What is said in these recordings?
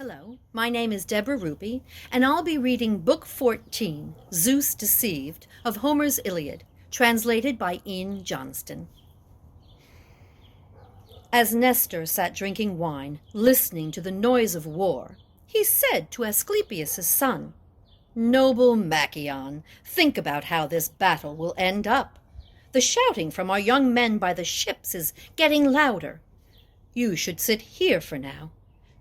Hello, my name is Deborah Rupy, and I'll be reading Book 14, Zeus Deceived, of Homer's Iliad, translated by Ian Johnston. As Nestor sat drinking wine, listening to the noise of war, he said to Asclepius' son, "Noble Machaon, think about how this battle will end up. The shouting from our young men by the ships is getting louder. You should sit here for now.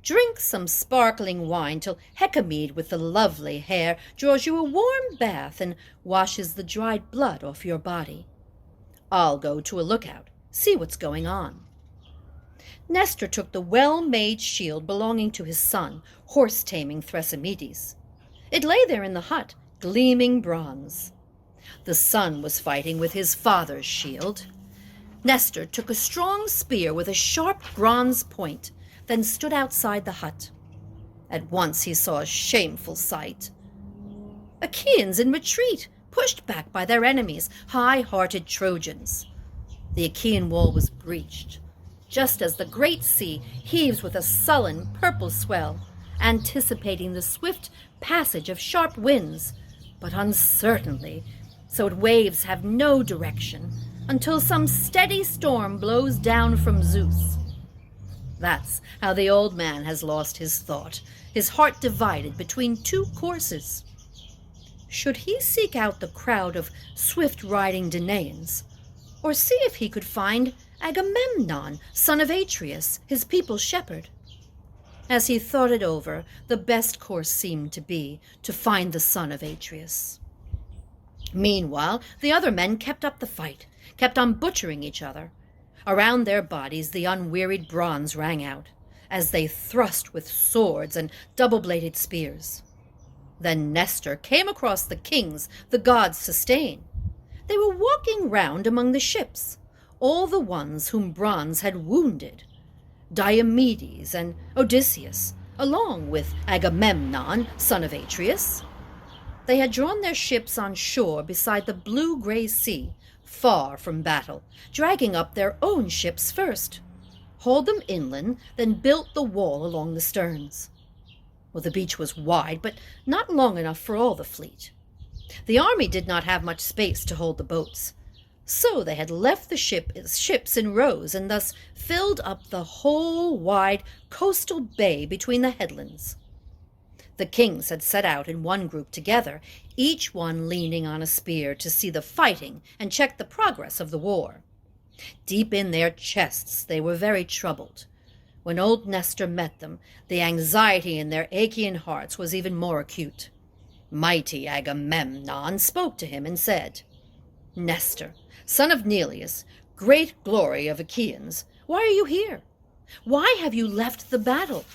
Drink some sparkling wine till Hecamede with the lovely hair draws you a warm bath and washes the dried blood off your body. I'll go to a lookout, see what's going on." Nestor took the well-made shield belonging to his son, horse-taming Thrasymedes. It lay there in the hut, gleaming bronze. The son was fighting with his father's shield. Nestor took a strong spear with a sharp bronze point, then stood outside the hut. At once he saw a shameful sight. Achaeans in retreat, pushed back by their enemies, high-hearted Trojans. The Achaean wall was breached, just as the great sea heaves with a sullen purple swell, anticipating the swift passage of sharp winds, but uncertainly, so that waves have no direction, until some steady storm blows down from Zeus. That's how the old man has lost his thought, his heart divided between two courses. Should he seek out the crowd of swift-riding Danaans, or see if he could find Agamemnon, son of Atreus, his people's shepherd? As he thought it over, the best course seemed to be to find the son of Atreus. Meanwhile, the other men kept up the fight, kept on butchering each other. Around their bodies the unwearied bronze rang out, as they thrust with swords and double-bladed spears. Then Nestor came across the kings the gods sustain. They were walking round among the ships, all the ones whom bronze had wounded, Diomedes and Odysseus, along with Agamemnon, son of Atreus. They had drawn their ships on shore beside the blue-gray sea, far from battle, dragging up their own ships first, hauled them inland, then built the wall along the sterns. Well, the beach was wide, but not long enough for all the fleet. The army did not have much space to hold the boats, so they had left the ships in rows and thus filled up the whole wide coastal bay between the headlands. The kings had set out in one group together, each one leaning on a spear to see the fighting and check the progress of the war. Deep in their chests they were very troubled. When old Nestor met them, the anxiety in their Achaean hearts was even more acute. Mighty Agamemnon spoke to him and said, "Nestor, son of Neleus, great glory of Achaeans, why are you here? Why have you left the battle?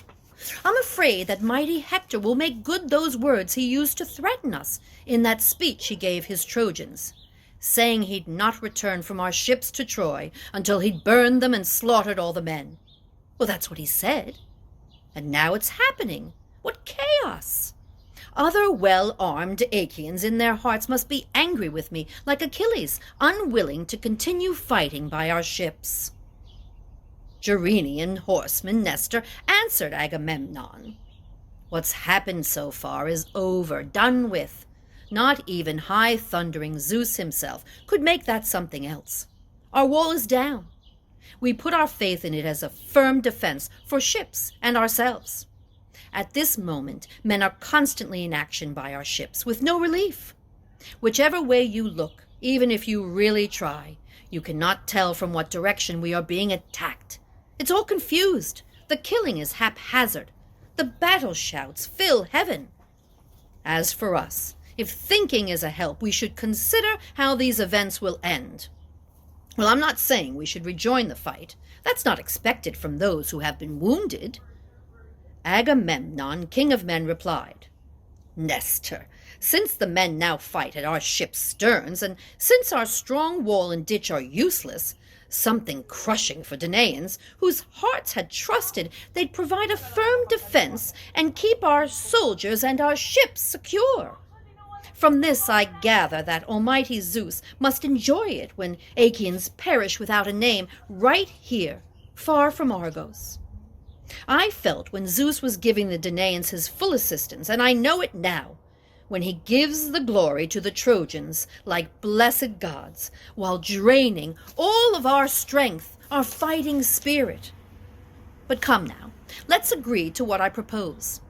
I'm afraid that mighty Hector will make good those words he used to threaten us in that speech he gave his Trojans, saying he'd not return from our ships to Troy until he'd burned them and slaughtered all the men. Well, that's what he said. And now it's happening. What chaos! Other well-armed Achaeans in their hearts must be angry with me, like Achilles, unwilling to continue fighting by our ships." Gerenian horseman Nestor answered Agamemnon, "What's happened so far is over, done with. Not even high-thundering Zeus himself could make that something else. Our wall is down. We put our faith in it as a firm defense for ships and ourselves. At this moment, men are constantly in action by our ships, with no relief. Whichever way you look, even if you really try, you cannot tell from what direction we are being attacked. It's all confused. The killing is haphazard. The battle shouts fill heaven. As for us, if thinking is a help, we should consider how these events will end. Well, I'm not saying we should rejoin the fight. That's not expected from those who have been wounded." Agamemnon, king of men, replied, "Nestor, since the men now fight at our ship's sterns, and since our strong wall and ditch are useless, something crushing for Danaans, whose hearts had trusted they'd provide a firm defense and keep our soldiers and our ships secure. From this I gather that almighty Zeus must enjoy it when Achaeans perish without a name right here, far from Argos. I felt when Zeus was giving the Danaans his full assistance, and I know it now, when he gives the glory to the Trojans like blessed gods, while draining all of our strength, our fighting spirit. But come now, let's agree to what I propose.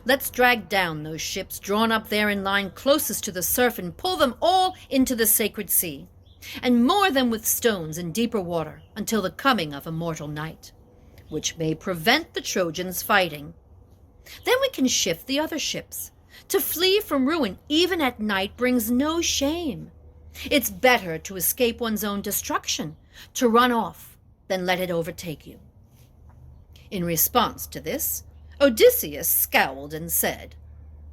Let's drag down those ships drawn up there in line closest to the surf and pull them all into the sacred sea, and moor them with stones in deeper water until the coming of immortal night, which may prevent the Trojans fighting. Then we can shift the other ships. To flee from ruin even at night brings no shame. It's better to escape one's own destruction, to run off, than let it overtake you. In response to this, Odysseus scowled and said,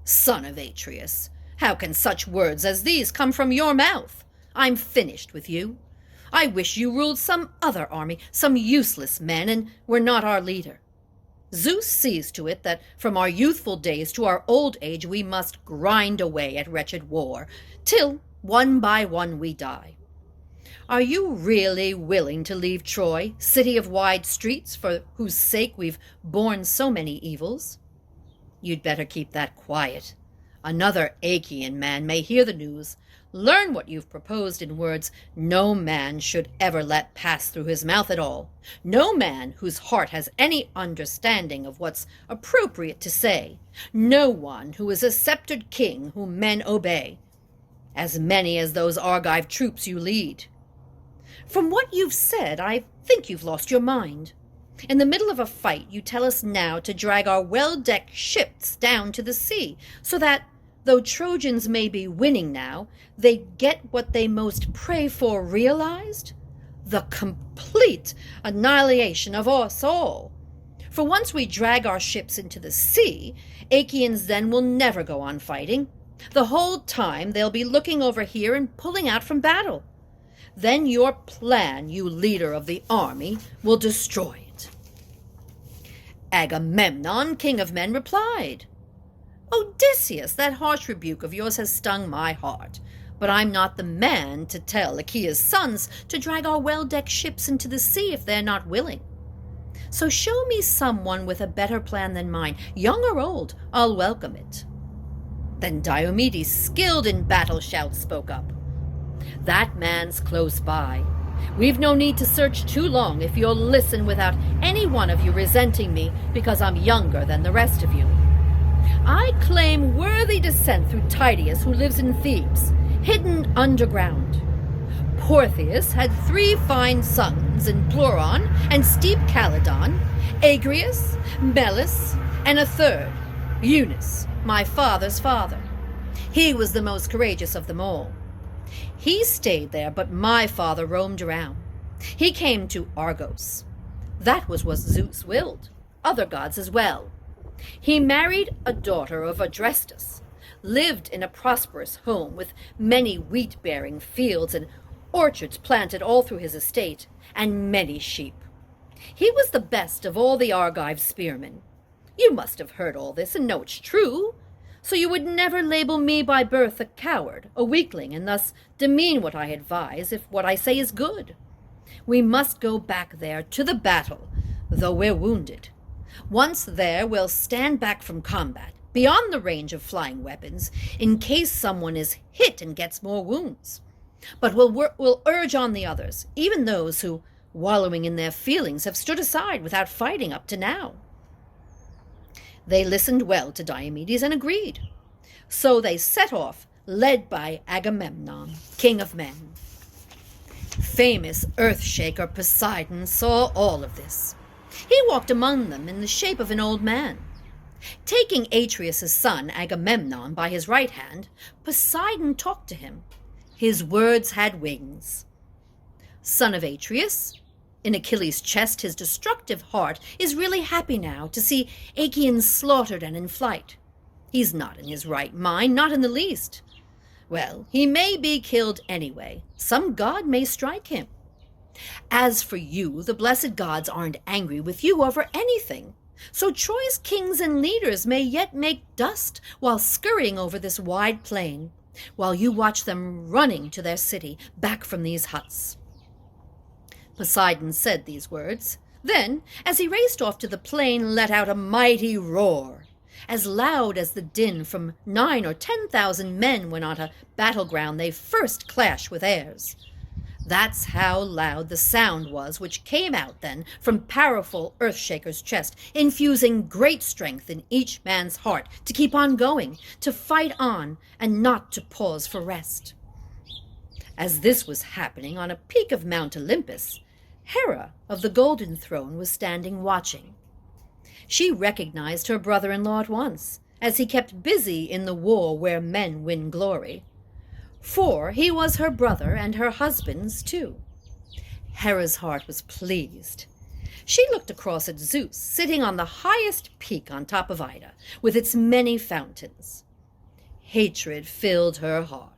"Son of Atreus, how can such words as these come from your mouth? I'm finished with you. I wish you ruled some other army, some useless men, and were not our leader. Zeus sees to it that from our youthful days to our old age we must grind away at wretched war, till one by one we die. Are you really willing to leave Troy, city of wide streets, for whose sake we've borne so many evils? You'd better keep that quiet. Another Achaean man may hear the news, learn what you've proposed in words no man should ever let pass through his mouth at all, no man whose heart has any understanding of what's appropriate to say, no one who is a sceptered king whom men obey, as many as those Argive troops you lead. From what you've said, I think you've lost your mind. In the middle of a fight, you tell us now to drag our well-decked ships down to the sea, so that, though Trojans may be winning now, they get what they most pray for realized? The complete annihilation of us all. For once we drag our ships into the sea, Achaeans then will never go on fighting. The whole time they'll be looking over here and pulling out from battle. Then your plan, you leader of the army, will destroy it." Agamemnon, king of men, replied, "Odysseus, that harsh rebuke of yours has stung my heart, but I'm not the man to tell Achaea's sons to drag our well-decked ships into the sea if they're not willing. So show me someone with a better plan than mine, young or old, I'll welcome it." Then Diomedes, skilled in battle shouts, spoke up, "That man's close by. We've no need to search too long if you'll listen without any one of you resenting me because I'm younger than the rest of you. I claim worthy descent through Tydeus, who lives in Thebes, hidden underground. Portheus had 3 fine sons in Pleuron and steep Calydon, Agrius, Melis, and a 3rd, Eunice, my father's father. He was the most courageous of them all. He stayed there, but my father roamed around. He came to Argos. That was what Zeus willed, other gods as well. He married a daughter of Adrestus, lived in a prosperous home with many wheat-bearing fields and orchards planted all through his estate, and many sheep. He was the best of all the Argive spearmen. You must have heard all this and know it's true, so you would never label me by birth a coward, a weakling, and thus demean what I advise if what I say is good. We must go back there to the battle, though we're wounded. Once there, we'll stand back from combat, beyond the range of flying weapons, in case someone is hit and gets more wounds. But we'll urge on the others, even those who, wallowing in their feelings, have stood aside without fighting up to now." They listened well to Diomedes and agreed. So they set off, led by Agamemnon, king of men. Famous earth-shaker Poseidon saw all of this. He walked among them in the shape of an old man. Taking Atreus' son, Agamemnon, by his right hand, Poseidon talked to him. His words had wings. "Son of Atreus, in Achilles' chest his destructive heart is really happy now to see Achaeans slaughtered and in flight. He's not in his right mind, not in the least. Well, he may be killed anyway. Some god may strike him. As for you, the blessed gods aren't angry with you over anything. So Troy's kings and leaders may yet make dust while scurrying over this wide plain, while you watch them running to their city back from these huts." Poseidon said these words. Then, as he raced off to the plain, let out a mighty roar, as loud as the din from 9,000 or 10,000 men when on a battleground they first clash with airs. That's how loud the sound was which came out then from powerful Earthshaker's chest, infusing great strength in each man's heart to keep on going, to fight on, and not to pause for rest. As this was happening on a peak of Mount Olympus, Hera of the Golden Throne was standing watching. She recognized her brother-in-law at once, as he kept busy in the war where men win glory. For he was her brother and her husband's too. Hera's heart was pleased. She looked across at Zeus, sitting on the highest peak on top of Ida, with its many fountains. Hatred filled her heart.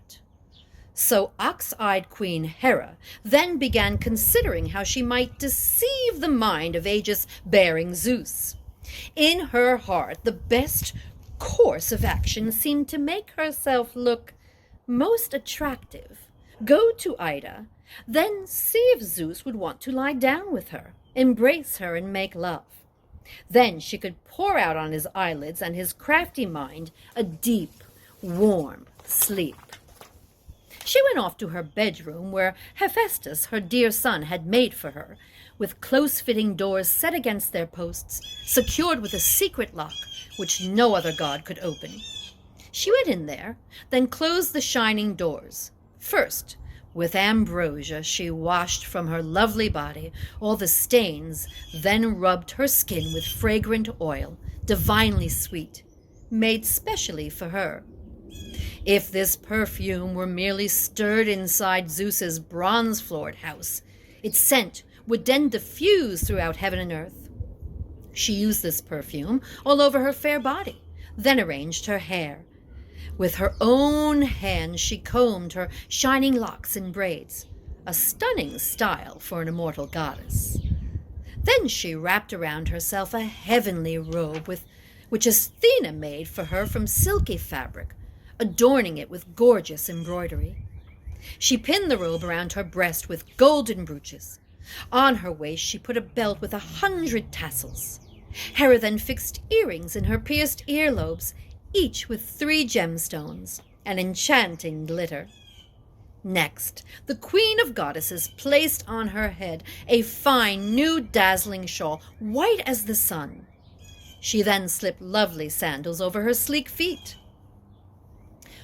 So ox-eyed Queen Hera then began considering how she might deceive the mind of aegis-bearing Zeus. In her heart, the best course of action seemed to make herself look most attractive, go to Ida, then see if Zeus would want to lie down with her, embrace her, and make love. Then she could pour out on his eyelids and his crafty mind a deep, warm sleep. She went off to her bedroom, where Hephaestus, her dear son, had made for her, with close-fitting doors set against their posts, secured with a secret lock which no other god could open. She went in there, then closed the shining doors. First, with ambrosia, she washed from her lovely body all the stains, then rubbed her skin with fragrant oil, divinely sweet, made specially for her. If this perfume were merely stirred inside Zeus's bronze-floored house, its scent would then diffuse throughout heaven and earth. She used this perfume all over her fair body, then arranged her hair. With her own hands she combed her shining locks in braids, a stunning style for an immortal goddess. Then she wrapped around herself a heavenly robe which Athena made for her from silky fabric, adorning it with gorgeous embroidery. She pinned the robe around her breast with golden brooches. On her waist she put a belt with 100 tassels. Hera then fixed earrings in her pierced earlobes, each with 3 gemstones, an enchanting glitter. Next, the queen of goddesses placed on her head a fine, new dazzling shawl, white as the sun. She then slipped lovely sandals over her sleek feet.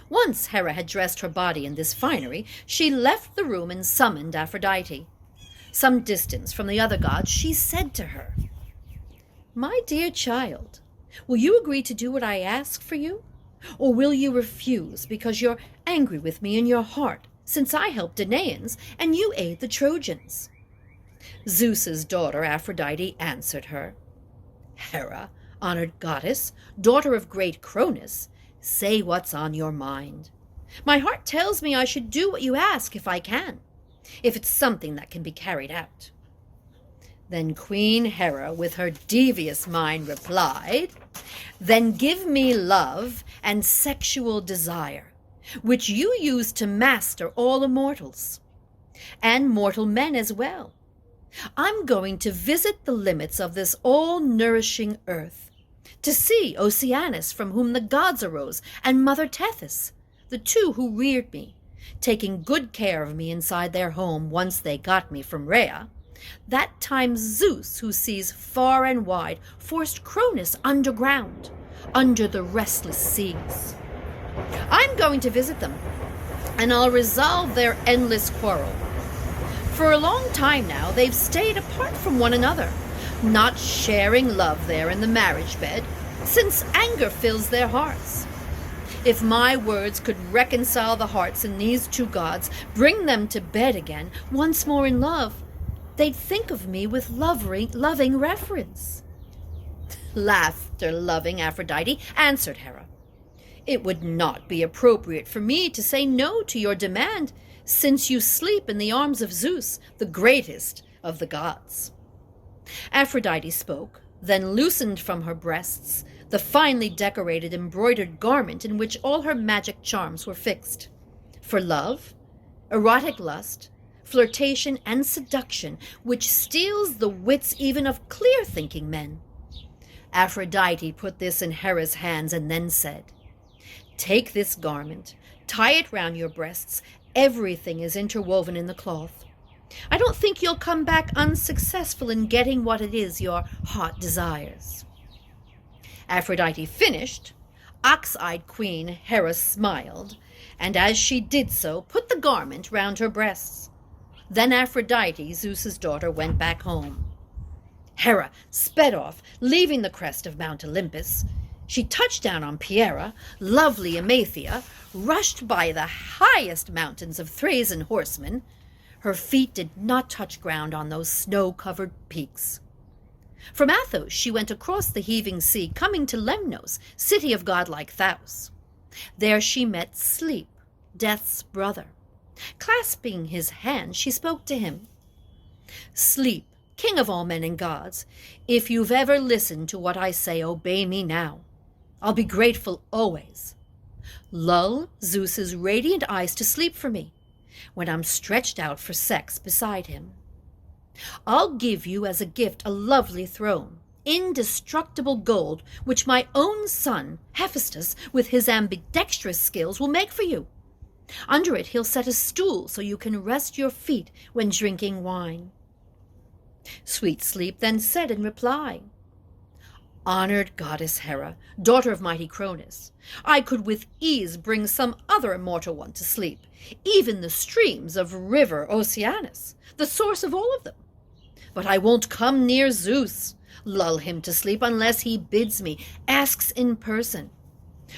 Once Hera had dressed her body in this finery, she left the room and summoned Aphrodite. Some distance from the other gods, she said to her, "My dear child, will you agree to do what I ask for you? Or will you refuse because you're angry with me in your heart, since I helped Danaans and you aid the Trojans?" Zeus's daughter Aphrodite answered her, "Hera, honored goddess, daughter of great Cronus, say what's on your mind. My heart tells me I should do what you ask if I can, if it's something that can be carried out." Then Queen Hera, with her devious mind, replied, "Then give me love and sexual desire, which you use to master all immortals, and mortal men as well. I'm going to visit the limits of this all-nourishing earth, to see Oceanus, from whom the gods arose, and Mother Tethys, the 2 who reared me, taking good care of me inside their home once they got me from Rhea. That time Zeus, who sees far and wide, forced Cronus underground, under the restless seas. I'm going to visit them, and I'll resolve their endless quarrel. For a long time now, they've stayed apart from one another, not sharing love there in the marriage bed, since anger fills their hearts. If my words could reconcile the hearts in these 2 gods, bring them to bed again, once more in love, they'd think of me with loving reverence." Laughter-loving Aphrodite answered Hera, "It would not be appropriate for me to say no to your demand, since you sleep in the arms of Zeus, the greatest of the gods." Aphrodite spoke, then loosened from her breasts the finely decorated embroidered garment in which all her magic charms were fixed. For love, erotic lust, flirtation and seduction, which steals the wits even of clear-thinking men. Aphrodite put this in Hera's hands and then said, "Take this garment, tie it round your breasts. Everything is interwoven in the cloth. I don't think you'll come back unsuccessful in getting what it is your heart desires." Aphrodite finished. Ox-eyed Queen Hera smiled, and as she did so, put the garment round her breasts. Then Aphrodite, Zeus's daughter, went back home. Hera sped off, leaving the crest of Mount Olympus. She touched down on Pieria, lovely Amathia, rushed by the highest mountains of Thracian horsemen. Her feet did not touch ground on those snow-covered peaks. From Athos she went across the heaving sea, coming to Lemnos, city of godlike Thaus. There she met Sleep, Death's brother. Clasping his hand, she spoke to him. "Sleep, king of all men and gods, if you've ever listened to what I say, obey me now. I'll be grateful always. Lull Zeus's radiant eyes to sleep for me, when I'm stretched out for sex beside him. I'll give you as a gift a lovely throne, indestructible gold, which my own son, Hephaestus, with his ambidextrous skills, will make for you. Under it he'll set a stool so you can rest your feet when drinking wine." Sweet Sleep then said in reply, "Honored goddess Hera, daughter of mighty Cronus, I could with ease bring some other immortal one to sleep, even the streams of river Oceanus, the source of all of them. But I won't come near Zeus, lull him to sleep unless he bids me, asks in person.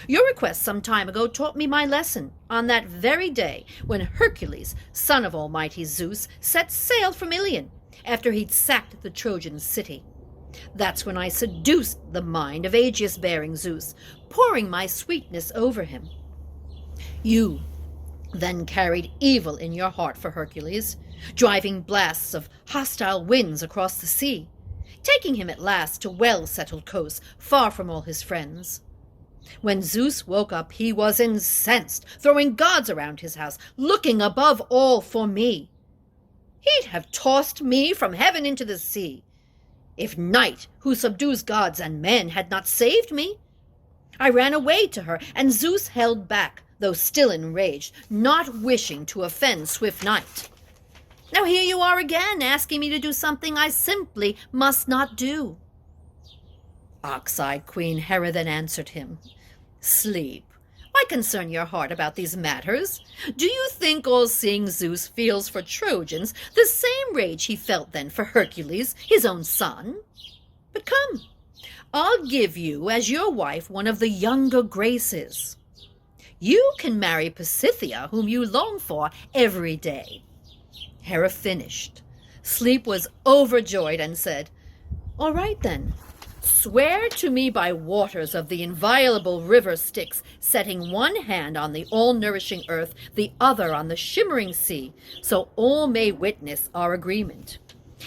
Your request some time ago taught me my lesson on that very day when Hercules, son of almighty Zeus, set sail from Iliad after he'd sacked the Trojan city. That's when I seduced the mind of Aegis-bearing Zeus, pouring my sweetness over him. You then carried evil in your heart for Hercules, driving blasts of hostile winds across the sea, taking him at last to well-settled coasts, far from all his friends. When Zeus woke up, he was incensed, throwing gods around his house, looking above all for me. He'd have tossed me from heaven into the sea, if Night, who subdues gods and men, had not saved me. I ran away to her, and Zeus held back, though still enraged, not wishing to offend swift Night. Now here you are again, asking me to do something I simply must not do." Ox-eyed Queen Hera then answered him, "Sleep, why concern your heart about these matters? Do you think all-seeing Zeus feels for Trojans the same rage he felt then for Hercules, his own son? But come, I'll give you as your wife one of the younger Graces. You can marry Pasithea, whom you long for every day." Hera finished. Sleep was overjoyed and said, "All right then. Swear to me by waters of the inviolable river Styx, setting one hand on the all-nourishing earth, the other on the shimmering sea, so all may witness our agreement.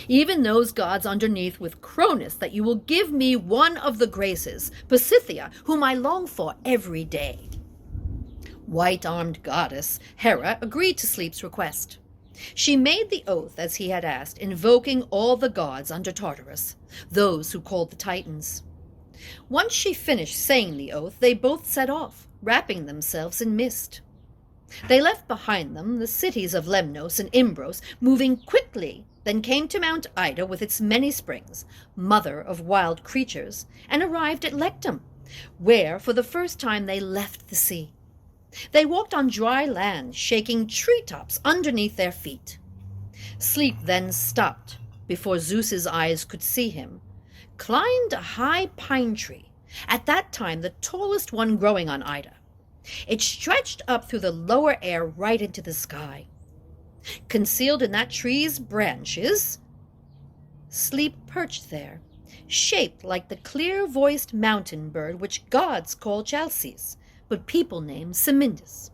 Even those gods underneath with Cronus, that you will give me one of the Graces, Pasithea, whom I long for every day." White-armed goddess Hera agreed to Sleep's request. She made the oath as he had asked, invoking all the gods under Tartarus, those who called the Titans. Once she finished saying the oath, they both set off, wrapping themselves in mist. They left behind them the cities of Lemnos and Imbros, moving quickly, then came to Mount Ida with its many springs, mother of wild creatures, and arrived at Lectum, where for the first time they left the sea. They walked on dry land, shaking treetops underneath their feet. Sleep then stopped, before Zeus's eyes could see him, climbed a high pine tree, at that time the tallest one growing on Ida. It stretched up through the lower air right into the sky. Concealed in that tree's branches, Sleep perched there, shaped like the clear-voiced mountain bird which gods call Chalcis, but people name Semindus.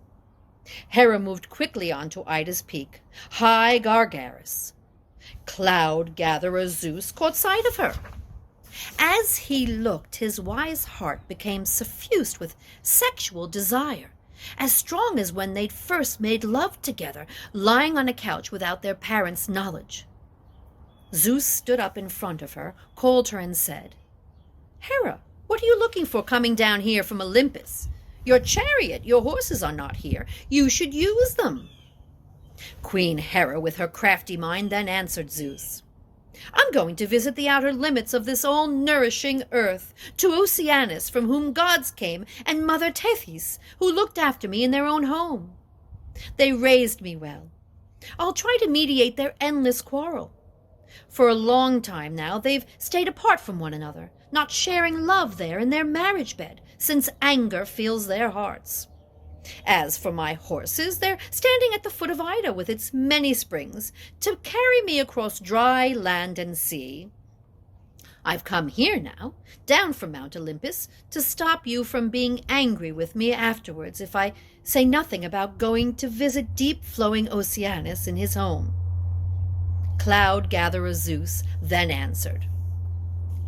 Hera moved quickly onto Ida's peak, high Gargarus. Cloud-gatherer Zeus caught sight of her. As he looked, his wise heart became suffused with sexual desire, as strong as when they'd first made love together, lying on a couch without their parents' knowledge. Zeus stood up in front of her, called her, and said, "Hera, what are you looking for coming down here from Olympus? Your chariot, your horses are not here. You should use them." Queen Hera, with her crafty mind, then answered Zeus, "I'm going to visit the outer limits of this all-nourishing earth, to Oceanus, from whom gods came, and Mother Tethys, who looked after me in their own home. They raised me well. I'll try to mediate their endless quarrel. For a long time now they've stayed apart from one another, not sharing love there in their marriage bed, since anger fills their hearts. As for my horses, they're standing at the foot of Ida with its many springs, to carry me across dry land and sea. I've come here now, down from Mount Olympus, to stop you from being angry with me afterwards if I say nothing about going to visit deep-flowing Oceanus in his home." Cloud-gatherer Zeus then answered,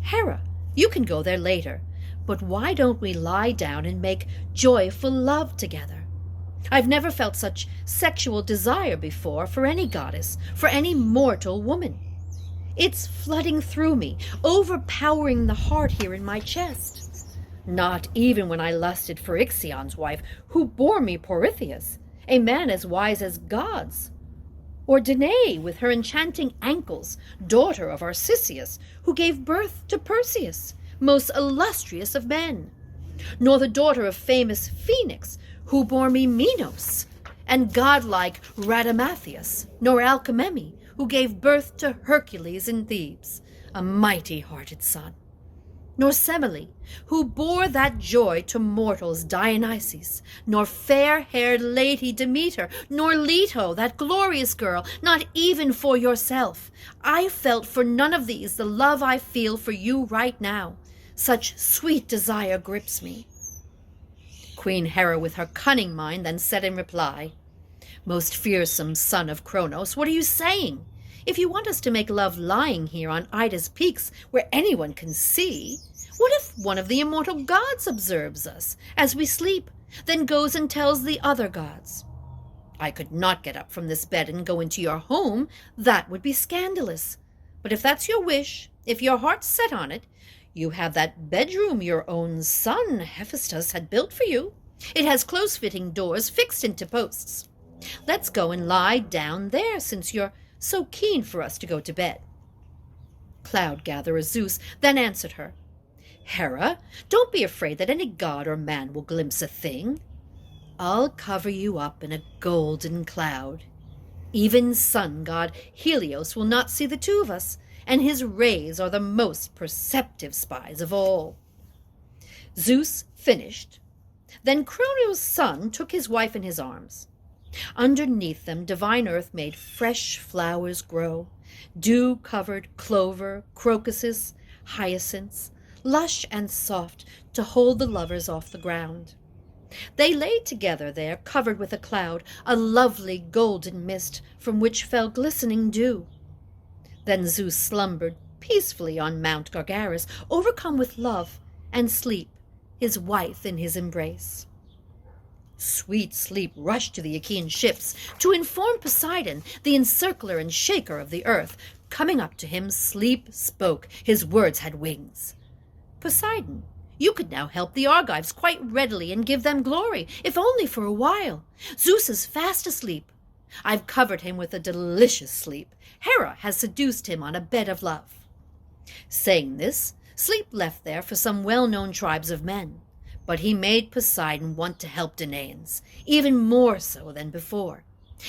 "Hera, you can go there later, but why don't we lie down and make joyful love together? I've never felt such sexual desire before for any goddess, for any mortal woman. It's flooding through me, overpowering the heart here in my chest. Not even when I lusted for Ixion's wife, who bore me Porithius, a man as wise as gods. Or Danae, with her enchanting ankles, daughter of Arcesius, who gave birth to Perseus, most illustrious of men. Nor the daughter of famous Phoenix, who bore me Minos, and godlike Radamathius, nor Alcmene, who gave birth to Hercules in Thebes, a mighty-hearted son. Nor Semele, who bore that joy to mortals Dionysus, nor fair-haired lady Demeter, nor Leto, that glorious girl, not even for yourself. I felt for none of these the love I feel for you right now. Such sweet desire grips me." Queen Hera, with her cunning mind, then said in reply, "Most fearsome son of Kronos, what are you saying? If you want us to make love lying here on Ida's peaks where anyone can see, what if one of the immortal gods observes us as we sleep, then goes and tells the other gods? I could not get up from this bed and go into your home. That would be scandalous. But if that's your wish, if your heart's set on it, you have that bedroom your own son Hephaestus had built for you. It has close-fitting doors fixed into posts. Let's go and lie down there, since you're so keen for us to go to bed." Cloud-gatherer Zeus then answered her, "Hera, don't be afraid that any god or man will glimpse a thing. I'll cover you up in a golden cloud. Even sun god Helios will not see the two of us, and his rays are the most perceptive spies of all." Zeus finished. Then Cronos' son took his wife in his arms. Underneath them divine earth made fresh flowers grow, dew-covered clover, crocuses, hyacinths, lush and soft to hold the lovers off the ground. They lay together there, covered with a cloud, a lovely golden mist from which fell glistening dew. Then Zeus slumbered peacefully on Mount Gargarus, overcome with love, and sleep, his wife in his embrace. Sweet sleep rushed to the Achaean ships to inform Poseidon, the encircler and shaker of the earth. Coming up to him, sleep spoke. His words had wings. "Poseidon, you could now help the Argives quite readily and give them glory, if only for a while. Zeus is fast asleep. I've covered him with a delicious sleep. Hera has seduced him on a bed of love." Saying this, Sleep left there for some well-known tribes of men, but he made Poseidon want to help Danaans, even more so than before.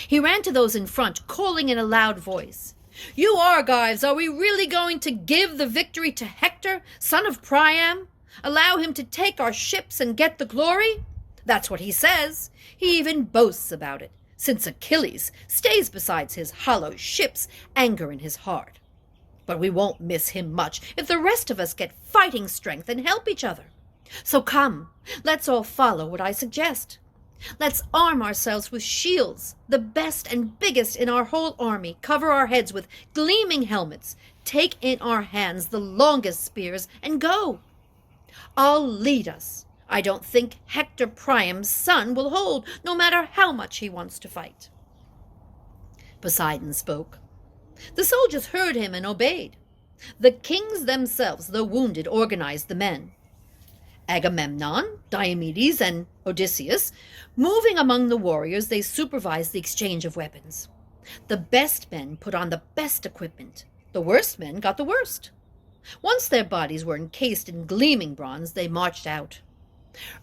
He ran to those in front, calling in a loud voice, "You Argives, are we really going to give the victory to Hector, son of Priam? Allow him to take our ships and get the glory? That's what he says. He even boasts about it, since Achilles stays beside his hollow ships, anger in his heart. But we won't miss him much if the rest of us get fighting strength and help each other. So come, let's all follow what I suggest. Let's arm ourselves with shields, the best and biggest in our whole army, cover our heads with gleaming helmets, take in our hands the longest spears, and go. I'll lead us. I don't think Hector Priam's son will hold, no matter how much he wants to fight." Poseidon spoke. The soldiers heard him and obeyed. The kings themselves, though wounded, organized the men. Agamemnon, Diomedes, and Odysseus, moving among the warriors, they supervised the exchange of weapons. The best men put on the best equipment. The worst men got the worst. Once their bodies were encased in gleaming bronze, they marched out.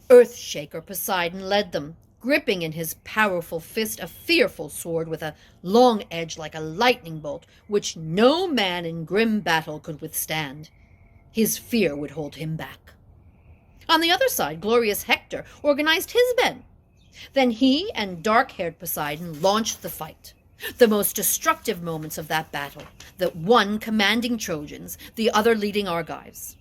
Earthshaker Poseidon led them, gripping in his powerful fist a fearful sword with a long edge like a lightning bolt, which no man in grim battle could withstand. His fear would hold him back. On the other side, glorious Hector organized his men. Then he and dark-haired Poseidon launched the fight. The most destructive moments of that battle, the one commanding Trojans, the other leading Argives.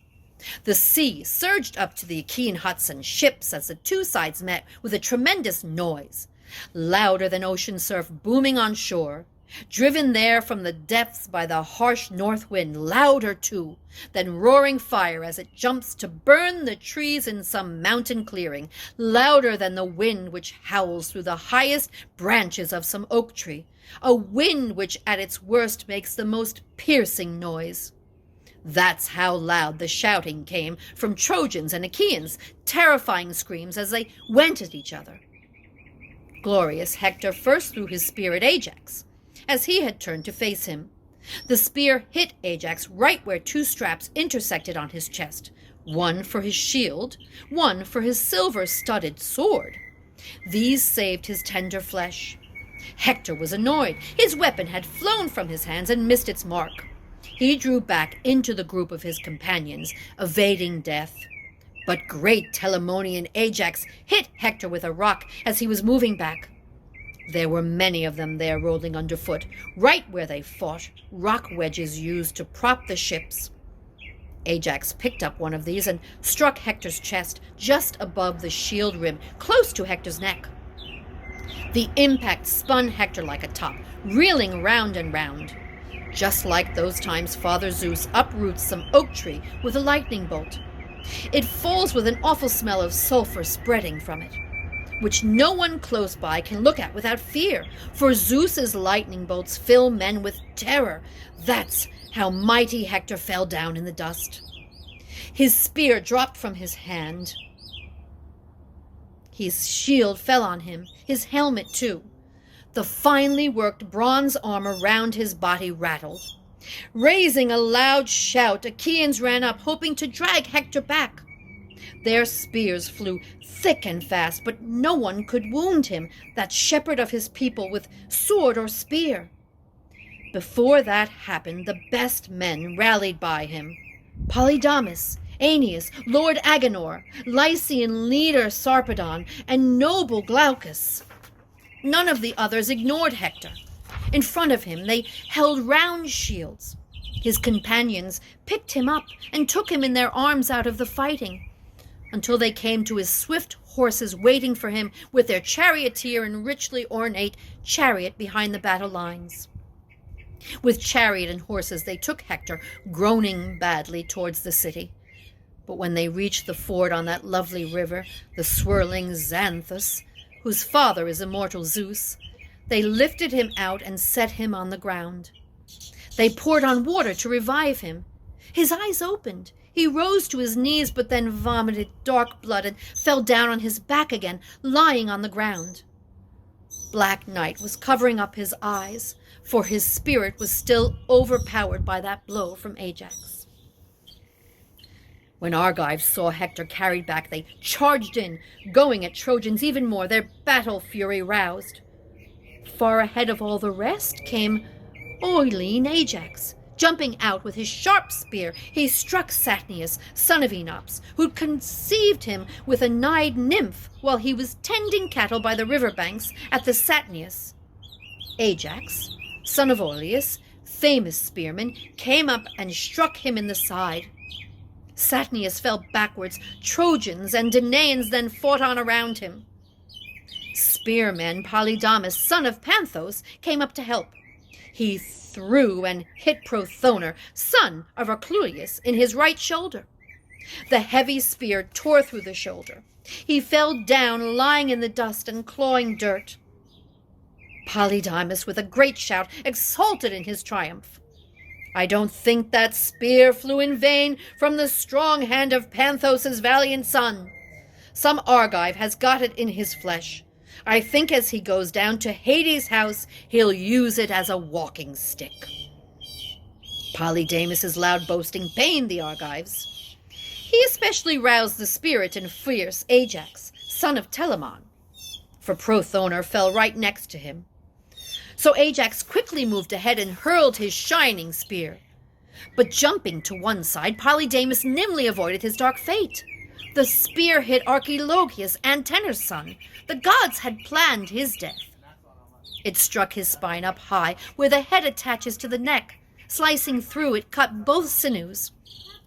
The sea surged up to the Achaean huts and ships as the two sides met with a tremendous noise, louder than ocean surf booming on shore, driven there from the depths by the harsh north wind, louder too than roaring fire as it jumps to burn the trees in some mountain clearing, louder than the wind which howls through the highest branches of some oak tree, a wind which at its worst makes the most piercing noise. That's how loud the shouting came from Trojans and Achaeans, terrifying screams as they went at each other. Glorious Hector first threw his spear at Ajax, as he had turned to face him. The spear hit Ajax right where two straps intersected on his chest, one for his shield, one for his silver-studded sword. These saved his tender flesh. Hector was annoyed. His weapon had flown from his hands and missed its mark. He drew back into the group of his companions, evading death. But great Telamonian Ajax hit Hector with a rock as he was moving back. There were many of them there rolling underfoot, right where they fought, rock wedges used to prop the ships. Ajax picked up one of these and struck Hector's chest just above the shield rim, close to Hector's neck. The impact spun Hector like a top, reeling round and round. Just like those times Father Zeus uproots some oak tree with a lightning bolt. It falls with an awful smell of sulfur spreading from it, which no one close by can look at without fear, for Zeus's lightning bolts fill men with terror. That's how mighty Hector fell down in the dust. His spear dropped from his hand. His shield fell on him, his helmet too. The finely worked bronze armor round his body rattled. Raising a loud shout, Achaeans ran up, hoping to drag Hector back. Their spears flew thick and fast, but no one could wound him, that shepherd of his people, with sword or spear. Before that happened, the best men rallied by him. Polydamas, Aeneas, Lord Agenor, Lycian leader Sarpedon, and noble Glaucus. None of the others ignored Hector. In front of him they held round shields. His companions picked him up and took him in their arms out of the fighting, until they came to his swift horses waiting for him with their charioteer and richly ornate chariot behind the battle lines. With chariot and horses they took Hector, groaning badly, towards the city. But when they reached the ford on that lovely river, the swirling Xanthus, whose father is immortal Zeus, they lifted him out and set him on the ground. They poured on water to revive him. His eyes opened. He rose to his knees, but then vomited dark blood and fell down on his back again, lying on the ground. Black night was covering up his eyes, for his spirit was still overpowered by that blow from Ajax. When Argives saw Hector carried back, they charged in, going at Trojans even more, their battle fury roused. Far ahead of all the rest came Oilean Ajax. Jumping out with his sharp spear, he struck Satnius, son of Enops, who'd conceived him with a naiad nymph while he was tending cattle by the river banks at the Satnius. Ajax, son of Oileus, famous spearman, came up and struck him in the side. Satnius fell backwards. Trojans and Danaans then fought on around him. Spearman Polydamas, son of Panthos, came up to help. He threw and hit Prothonor, son of Arclulius, in his right shoulder. The heavy spear tore through the shoulder. He fell down, lying in the dust and clawing dirt. Polydamas, with a great shout, exulted in his triumph. I don't think that spear flew in vain from the strong hand of Panthos' valiant son. Some Argive has got it in his flesh. I think as he goes down to Hades' house, he'll use it as a walking stick. Polydamas' loud boasting pained the Argives. He especially roused the spirit and fierce Ajax, son of Telamon, for Prothonor fell right next to him. So Ajax quickly moved ahead and hurled his shining spear. But jumping to one side, Polydamas nimbly avoided his dark fate. The spear hit Archilochus, Antenor's son. The gods had planned his death. It struck his spine up high, where the head attaches to the neck. Slicing through, it cut both sinews.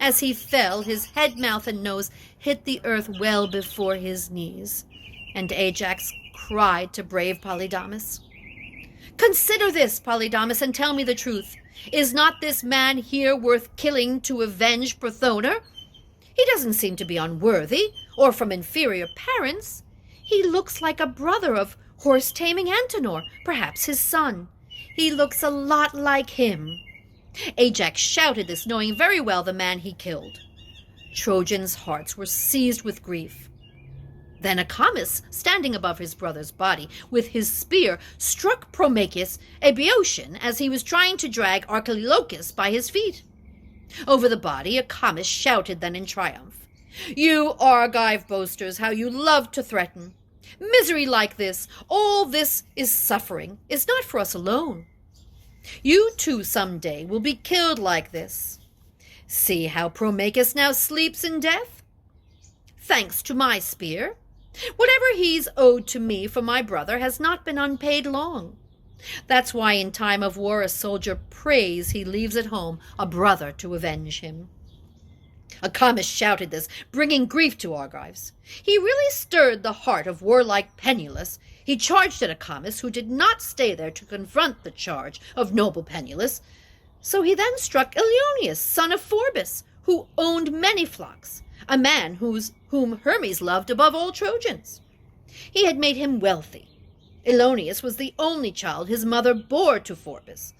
As he fell, his head, mouth, and nose hit the earth well before his knees. And Ajax cried to brave Polydamas. Consider this, Polydamas, and tell me the truth. Is not this man here worth killing to avenge Prothonor? He doesn't seem to be unworthy, or from inferior parents. He looks like a brother of horse-taming Antenor, perhaps his son. He looks a lot like him. Ajax shouted this, knowing very well the man he killed. Trojans' hearts were seized with grief. Then Acamas, standing above his brother's body, with his spear, struck Promachus, a Boeotian, as he was trying to drag Archilochus by his feet. Over the body, Acamas shouted then in triumph, You Argive boasters, how you love to threaten! Misery like this, all this is suffering, is not for us alone. You too some day will be killed like this. See how Promachus now sleeps in death? Thanks to my spear. Whatever he's owed to me for my brother has not been unpaid long. That's why in time of war a soldier prays he leaves at home a brother to avenge him. Acamas shouted this, bringing grief to Argives. He really stirred the heart of warlike Penulus. He charged at Acamas, who did not stay there to confront the charge of noble Penulus. So he then struck Ilioneus, son of Phorbas, who owned many flocks, a man whom Hermes loved above all Trojans. He had made him wealthy. Ilioneus was the only child his mother bore to Phorbas.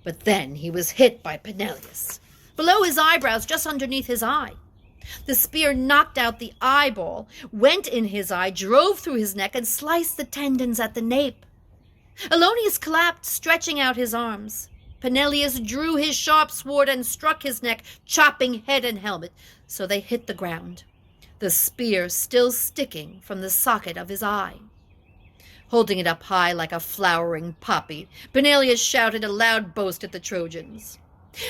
But then he was hit by Peneleus, below his eyebrows, just underneath his eye. The spear knocked out the eyeball, went in his eye, drove through his neck, and sliced the tendons at the nape. Ilioneus collapsed, stretching out his arms. Peneleus drew his sharp sword and struck his neck, chopping head and helmet, so they hit the ground, the spear still sticking from the socket of his eye. Holding it up high like a flowering poppy, Peneleus shouted a loud boast at the Trojans.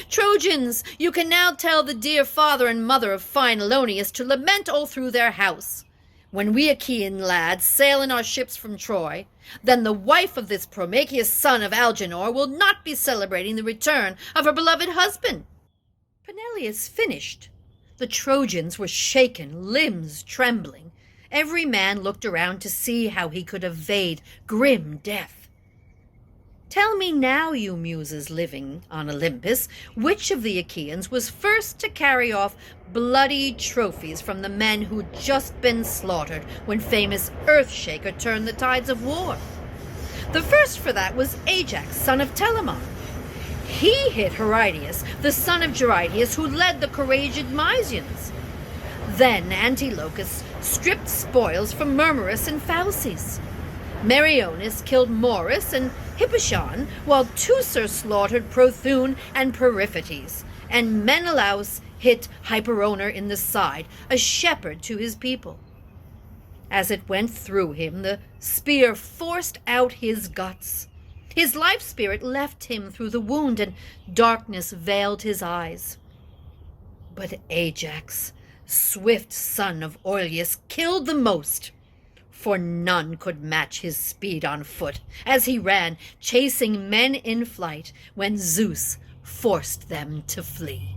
Trojans, you can now tell the dear father and mother of fine Ilioneus to lament all through their house. When we Achaean lads sail in our ships from Troy, then the wife of this Promachus son of Algenor will not be celebrating the return of her beloved husband. Peneleus finished. The Trojans were shaken, limbs trembling. Every man looked around to see how he could evade grim death. Tell me now, you muses living on Olympus, which of the Achaeans was first to carry off bloody trophies from the men who'd just been slaughtered when famous Earthshaker turned the tides of war? The first for that was Ajax, son of Telamon. He hit Heridius, the son of Geraidius, who led the courageous Mysians. Then Antilochus stripped spoils from Murmurus and Phauces. Meriones killed Morus and Hippotion, while Teucer slaughtered Prothune and Periphetes, and Menelaus hit Hyperonor in the side, a shepherd to his people. As it went through him, the spear forced out his guts. His life spirit left him through the wound, and darkness veiled his eyes. But Ajax, swift son of Oileus, killed the most, for none could match his speed on foot as he ran, chasing men in flight when Zeus forced them to flee.